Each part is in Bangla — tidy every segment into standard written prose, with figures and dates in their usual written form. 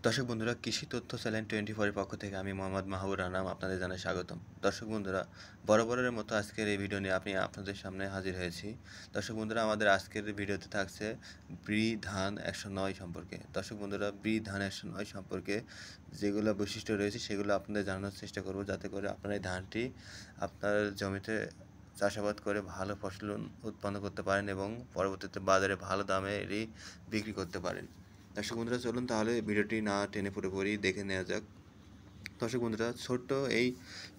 দর্শক বন্ধুরা, কৃষি তথ্য চ্যানেল 24 এর পক্ষ থেকে আমি মোহাম্মদ মাহবুর রানাম আপনাদের জানাই স্বাগতম। দর্শক বন্ধুরা, বরাবরের মতো আজকের এই ভিডিও নিয়ে আপনাদের সামনে হাজির হয়েছি। দর্শক বন্ধুরা, আমাদের আজকের ভিডিওতে থাকছে ব্রি ধান 109 সম্পর্কে। দর্শক বন্ধুরা, ব্রি ধান 109 সম্পর্কে যেগুলো বৈশিষ্ট্য রয়েছে সেগুলো আপনাদের জানানোর চেষ্টা করব, যাতে করে আপনারা এই ধানটি আপনার জমিতে চাষাবাদ করে ভালো ফসল উৎপন্ন করতে পারেন এবং পরবর্তীতে বাজারে ভালো দামে এটি বিক্রি করতে পারেন। দর্শক বন্ধুরা, চলুন তাহলে ভিডিওটি না টেনে পুরোপুরি দেখে নেওয়া যাক। দর্শক বন্ধুরা, ছোট্ট এই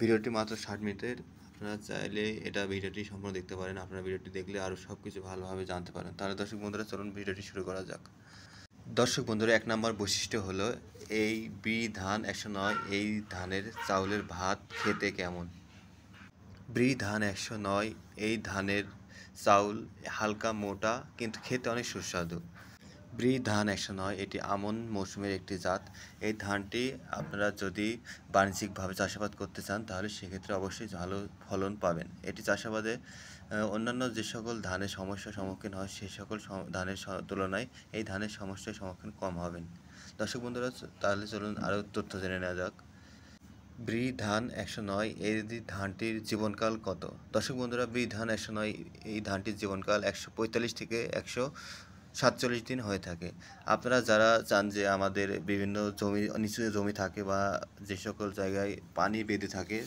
ভিডিওটি মাত্র 60 মিনিটের। আপনারা চাইলে ভিডিওটি সম্পূর্ণ দেখতে পারেন। আপনারা ভিডিওটি দেখলে আরও সব কিছু ভালোভাবে জানতে পারেন। তাহলে দর্শক বন্ধুরা, চলুন ভিডিওটি শুরু করা যাক। দর্শক বন্ধুরা, 1 নম্বর বৈশিষ্ট্য হলো এই ব্রি ধান 109। এই ধানের চাউলের ভাত খেতে কেমন? ব্রি ধান 109 এই ধানের চাউল হালকা মোটা কিন্তু খেতে অনেক সুস্বাদু। ব্রি ধান 109 এটি আমন মৌসুমের একটি জাত। এই ধানটি আপনারা যদি বাণিজ্যিকভাবে চাষাবাদ করতে চান তাহলে সেক্ষেত্রে অবশ্যই ভালো ফলন পাবেন। এটি চাষাবাদে অন্যান্য যে সকল ধানের সমস্যার সম্মুখীন হয় সেই সকল ধানের তুলনায় এই ধানের সমস্যার সম্মুখীন কম হবেন। দর্শক বন্ধুরা, তাহলে চলুন আরও তথ্য জেনে নেওয়া যাক। ব্রি ধান 109 এই ধানটির জীবনকাল কত? দর্শক বন্ধুরা, ব্রি ধান 109 এই ধানটির জীবনকাল 145 থেকে 147 দিন হয়ে থাকে। আপনারা যারা চান যে আমাদের বিভিন্ন নিচু জমি থাকে বা যে সকল জায়গায় পানি বেঁধে থাকে,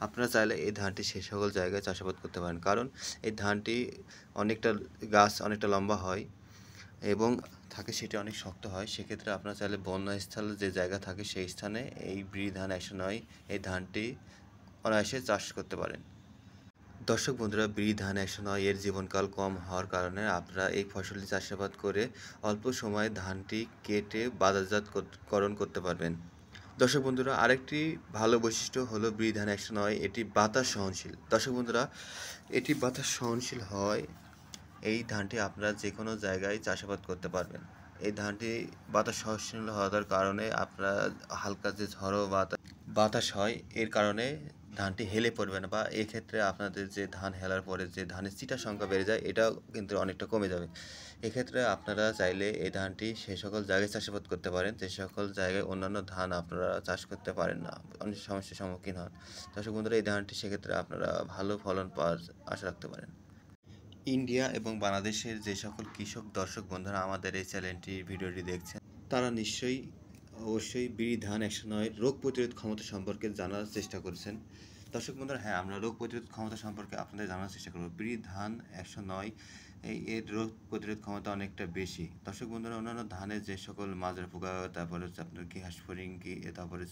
আপনারা চাইলে এই ধানটি সে সকল জায়গায় চাষাবাদ করতে পারেন, কারণ এই ধানটি গাছ অনেকটা লম্বা হয় এবং সেটি অনেক শক্ত হয়। সেক্ষেত্রে আপনারা চাইলে বন্যস্থল যে জায়গা থাকে সেই স্থানে এই ব্রি ধান 109 এই ধানটি অনায়াসে চাষ করতে পারেন। দর্শক বন্ধুরা, ব্রি ধান 109 এর জীবনকাল কম হওয়ার কারণে আপনারা এই ফসলটি চাষাবাদ করে অল্প সময়ে ধানটি কেটে বাজারজাতকরণ করতে পারবেন। দর্শক বন্ধুরা, আরেকটি ভালো বৈশিষ্ট্য হলো ব্রি ধান 109 এটি বাতাস সহনশীল। দর্শক বন্ধুরা, এটি বাতাস সহনশীল হয় এই ধানটি আপনারা যে কোনো জায়গায় চাষাবাদ করতে পারবেন। এই ধানটি বাতাস সহনশীল হওয়ার কারণে আপনারা হালকা যে ঝড়ো বাতাস হয় এর কারণে ধানটি হেলে পড়বে না, বা এক্ষেত্রে আপনাদের যে ধান হেলার পরে যে ধানের চিটার সংখ্যা বেড়ে যায় এটাও কিন্তু অনেকটা কমে যাবে। এক্ষেত্রে আপনারা চাইলে এই ধানটি সে সকল জায়গায় চাষাবাদ করতে পারেন যে সকল জায়গায় অন্যান্য ধান আপনারা চাষ করতে পারেন না, অনেক সমস্যার সম্মুখীন হন। দর্শক বন্ধুরা, এই ধানটি সেক্ষেত্রে আপনারা ভালো ফলন পাওয়ার আশা রাখতে পারেন। ইন্ডিয়া এবং বাংলাদেশের যে সকল কৃষক দর্শক বন্ধুরা আমাদের এই ভিডিওটি দেখছেন, তারা অবশ্যই ব্রি ধান 109 রোগ প্রতিরোধ ক্ষমতা সম্পর্কে জানার চেষ্টা করছেন। দর্শক বন্ধুরা, হ্যাঁ, আমরা রোগ প্রতিরোধ ক্ষমতা সম্পর্কে আপনাদের জানার চেষ্টা করব। ব্রি ধান 109 এর রোগ প্রতিরোধ ক্ষমতা অনেকটা বেশি। দর্শক বন্ধুরা, অন্যান্য ধানের যে সকল মাজরা পোকা, তারপরে হচ্ছে আপনার ঘাস ফড়িং, তারপরে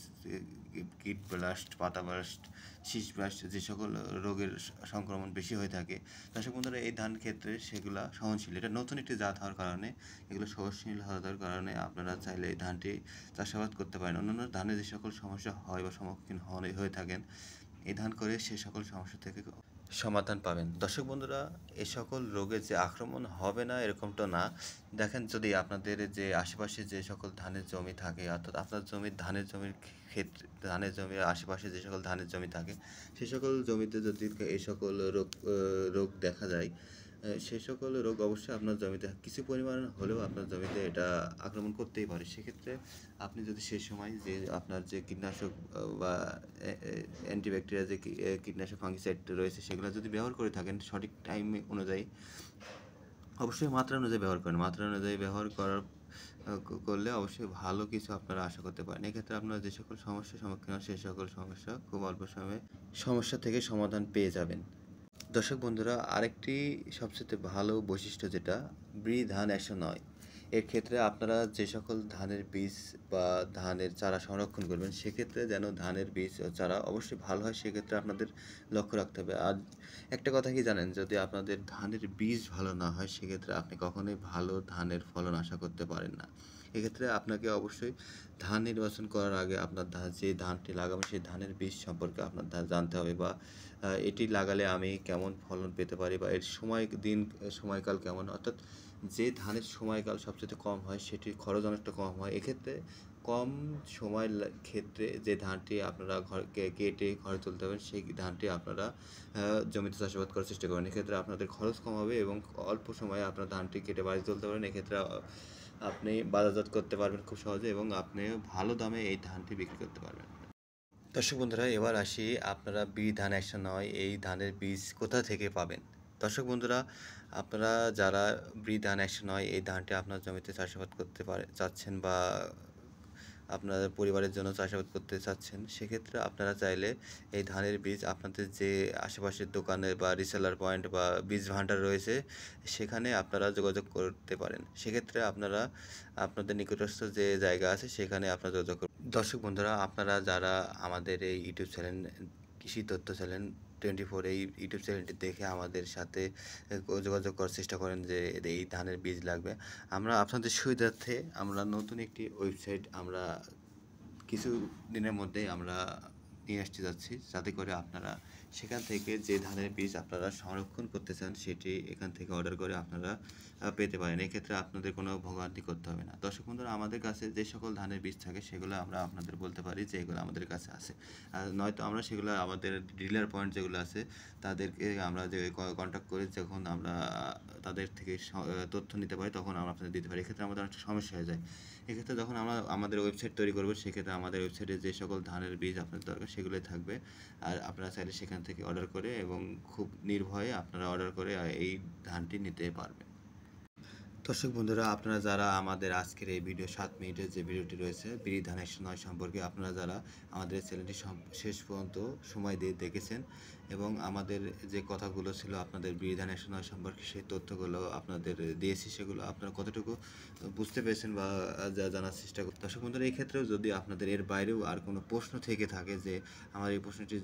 কীট ব্লাস্ট, পাতা ব্লাস্ট, শীষ ব্লাস্ট, যে সকল রোগের সংক্রমণ বেশি হয়ে থাকে, দর্শক বন্ধুরা, এই ধান ক্ষেত্রে সেগুলো সহনশীল। এটা নতুন একটি জাত হওয়ার কারণে, এগুলো সহনশীল হওয়ার কারণে আপনারা চাইলে এই ধানটি চাষাবাদ করতে পারেন। অন্যান্য ধানে যে সকল সমস্যা হয় বা সম্মুখীন হয়ে থাকেন, এই ধান করে সে সকল সমস্যা থেকে সমাধান পাবেন। দর্শক বন্ধুরা, এ সকল রোগে যে আক্রমণ হবে না এরকমটা না। দেখেন, যদি আপনাদের যে আশেপাশে যে সকল ধানের জমি থাকে, অর্থাৎ আপনার ধানের জমির ক্ষেত্রে ধানের জমির আশেপাশে যে সকল ধানের জমি থাকে সে সকল জমিতে যদি এই সকল রোগ দেখা যায়, সে সকল রোগ অবশ্যই আপনার জমিতে কিছু পরিমাণ হলেও আপনার জমিতে এটা আক্রমণ করতেই পারে। সেক্ষেত্রে আপনি যদি সেই সময় যে আপনার যে কীটনাশক বা অ্যান্টিব্যাকটেরিয়া যে কীটনাশক ফাঙ্গিসাইড রয়েছে সেগুলো যদি ব্যবহার করে থাকেন সঠিক টাইম অনুযায়ী, অবশ্যই মাত্রা অনুযায়ী ব্যবহার করেন। মাত্রা অনুযায়ী ব্যবহার করলে অবশ্যই ভালো কিছু আপনারা আশা করতে পারেন। এক্ষেত্রে আপনারা যে সকল সমস্যার সম্মুখীন হন সেই সকল সমস্যা খুব অল্প সময়ে সমস্যা থেকে সমাধান পেয়ে যাবেন। দর্শক বন্ধুরা, আরেকটি সবচেয়ে ভালো বৈশিষ্ট্য যেটা ব্রি ধান 109 এর ক্ষেত্রে আপনারা যে সকল ধানের বীজ বা ধানের চারা সংরক্ষণ করবেন সেক্ষেত্রে যেন ধানের বীজ ও চারা অবশ্যই ভালো হয়, সেক্ষেত্রে আপনাদের লক্ষ্য রাখতে হবে। আর একটা কথা কি জানেন, যদি আপনাদের ধানের বীজ ভালো না হয় সেক্ষেত্রে আপনি কখনোই ভালো ধানের ফলন আশা করতে পারেন না। এক্ষেত্রে আপনাকে অবশ্যই ধান নির্বাচন করার আগে আপনার যে ধানটি লাগাবেন সেই ধানের বীজ সম্পর্কে আপনার জানতে হবে, বা এটি লাগালে আমি কেমন ফলন পেতে পারি, বা এর সময়কাল কেমন, অর্থাৎ যে ধানের সময়কাল সবচেয়ে কম হয় সেটির খরচ অনেকটা কম হয়। এক্ষেত্রে কম সময়ের ক্ষেত্রে যে ধানটি আপনারা কেটে ঘরে তুলতে পারবেন সেই ধানটি আপনারা জমিতে চাষাবাদ করার চেষ্টা করেন। এক্ষেত্রে আপনাদের খরচ কম হবে এবং অল্প সময়ে আপনার ধানটি কেটে বাড়ি তুলতে পারেন। এক্ষেত্রে আপনি বাজারজাত করতে পারবেন খুব সহজে এবং আপনি ভালো দামে এই ধানটি বিক্রি করতে পারবেন। দর্শক বন্ধুরা, এবার আসি আপনারা ধান 109 এই ধানের বীজ কোথা থেকে পাবেন। দর্শক বন্ধুরা, আপনারা যারা ধান 109 এই ধানটি আপনার জমিতে চাষাবাদ করতে চাচ্ছেন বা আপনাদের পরিবারের জন্য চাষাবাদ করতে চাচ্ছেন, সেক্ষেত্রে আপনারা চাইলে এই ধানের বীজ আপনাদের যে আশেপাশের দোকানে বা রিসেলার পয়েন্ট বা বীজ ভান্ডার রয়েছে সেখানে আপনারা যোগাযোগ করতে পারেন। সেক্ষেত্রে আপনারা আপনাদের নিকটস্থ যে জায়গা আছে সেখানে আপনারা যোগাযোগ করুন। দর্শক বন্ধুরা, আপনারা যারা আমাদের এই ইউটিউব চ্যানেল কৃষি তথ্য চ্যানেল 24 এই ইউটিউব চ্যানেলটি দেখে আমাদের সাথে যোগাযোগ করার চেষ্টা করেন যে এই ধানের বীজ লাগবে, আমরা আপনাদের সুবিধার্থে আমরা নতুন একটি ওয়েবসাইট আমরা কিছু দিনের মধ্যেই আমরা নিয়ে আসতে যাচ্ছি, যাতে করে আপনারা সেখান থেকে যে ধানের বীজ আপনারা সংরক্ষণ করতে চান সেটি এখান থেকে অর্ডার করে আপনারা পেতে পারেন। এক্ষেত্রে আপনাদের কোনো ভোগান্তি করতে হবে না। দর্শক বন্ধুরা, আমাদের কাছে যে সকল ধানের বীজ থাকে সেগুলো আমরা আপনাদের বলতে পারি যে এগুলো আমাদের কাছে আছে, আর নয়তো আমরা সেগুলো আমাদের ডিলার পয়েন্ট যেগুলো আছে তাদেরকে আমরা যে কন্ট্যাক্ট করে যখন আমরা তাদের থেকে তথ্য নিতে পারি তখন আমরা আপনাদের দিতে পারি। এক্ষেত্রে আমাদের অনেকটা সমস্যা হয়ে যায়। এক্ষেত্রে যখন আমরা আমাদের ওয়েবসাইট তৈরি করবো সেক্ষেত্রে আমাদের ওয়েবসাইটে যে সকল ধানের বীজ আপনার দরকার সেগুলোই থাকবে, আর আপনারা চাইলে সেখান থেকে অর্ডার করে এবং খুব নির্ভয়ে আপনারা অর্ডার করে এই ধানটি নিতে পারবেন। দর্শক বন্ধুরা, আপনারা যারা আমাদের আজকের এই ভিডিও 7 মিনিটের যে ভিডিওটি রয়েছে ধান 109 সম্পর্কে, আপনারা যারা আমাদের চ্যানেলটি শেষ পর্যন্ত সময় দিয়ে দেখেছেন এবং আমাদের যে কথাগুলো ছিল আপনাদের ধান 109 সম্পর্কে সেই তথ্যগুলো আপনাদের দিয়েছি, সেগুলো আপনারা কতটুকু বুঝতে পেরেছেন বা জানার চেষ্টা করুন। দর্শক বন্ধুরা, এই ক্ষেত্রেও যদি আপনাদের এর বাইরেও আর কোনো প্রশ্ন থেকে থাকে যে আমার এই প্রশ্নটি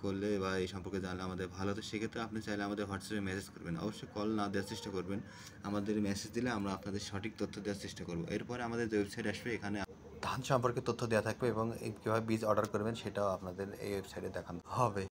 করলে বা এই সম্পর্কে জানলে আমাদের ভালো হতো, সেক্ষেত্রে আপনি চাইলে আমাদের হোয়াটসঅ্যাপে মেসেজ করবেন। অবশ্যই কল না দেওয়ার চেষ্টা করবেন, আমাদের মেসেজ দিলে আমরা আপনাদের সঠিক তথ্য দেওয়ার চেষ্টা করব। এরপরে আমাদের যে ওয়েবসাইট আসবে এখানে ধান সম্পর্কে তথ্য দেওয়া থাকবে এবং কীভাবে বীজ অর্ডার করবেন সেটাও আপনাদের এই ওয়েবসাইটে দেখানো হবে।